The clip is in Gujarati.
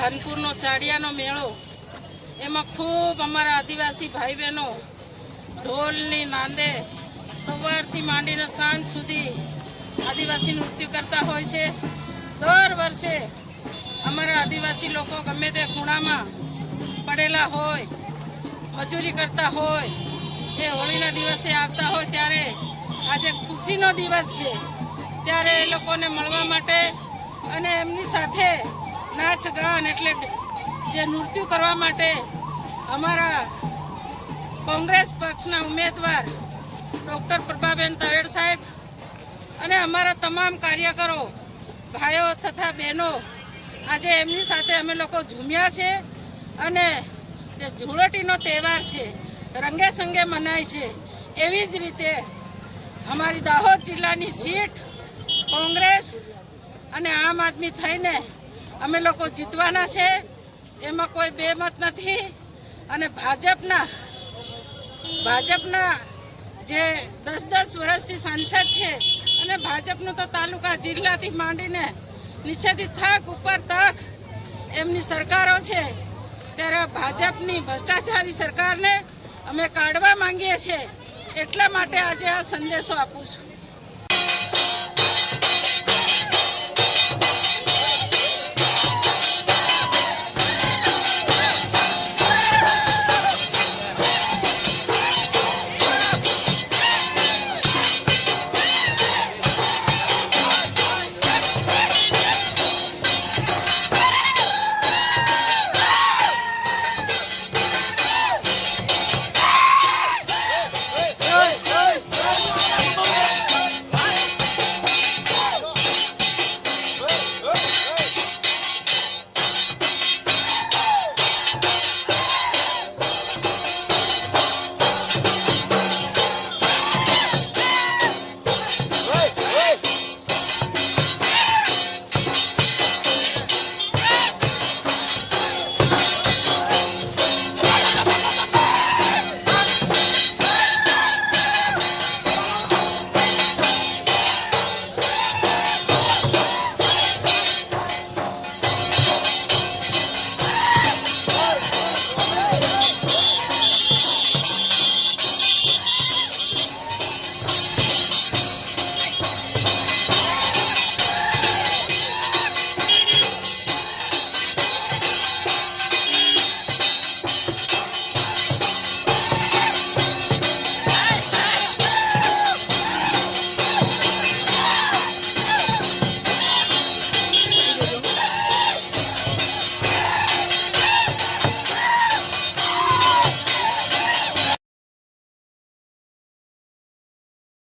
ધાનપુરનો ચાડિયાનો મેળો, એમાં ખૂબ અમારા આદિવાસી ભાઈ બહેનો ઢોલની નાંદે સવારથી માંડીને સાંજ સુધી આદિવાસી નૃત્ય કરતા હોય છે. દર વર્ષે અમારા આદિવાસી લોકો ગમે તે ખૂણામાં પડેલા હોય, મજૂરી કરતા હોય, એ હોળીના દિવસે આવતા હોય ત્યારે આજે ખુશીનો દિવસ છે, ત્યારે એ લોકોને મળવા માટે અને એમની સાથે નાચ ગાન એટલે જે નૃત્ય કરવા માટે અમારા કોંગ્રેસ પક્ષના ઉમેદવાર ડૉક્ટર પ્રભાબેન તવેડ સાહેબ અને અમારા તમામ કાર્યકરો ભાઈઓ તથા બહેનો આજે એમની સાથે અમે લોકો ઝૂમ્યા છે. અને જે ધૂળેટીનો તહેવાર છે રંગે સંગે મનાય છે. એવી જ રીતે અમારી દાહોદ જિલ્લાની સીટ કોંગ્રેસ અને આમ આદમી થઈને અમે લોકો જીતવાના છે, એમાં કોઈ બેમત નથી. અને ભાજપના જે 10-10 વર્ષથી સાંસદ છે અને ભાજપનું તો તાલુકા જિલ્લાથી માંડીને નીચેથી તક ઉપર તક એમની સરકારો છે, ત્યારે ભાજપની ભ્રષ્ટાચારી સરકારને અમે કાઢવા માંગીએ છીએ. એટલા માટે આજે આ સંદેશો આપું છું.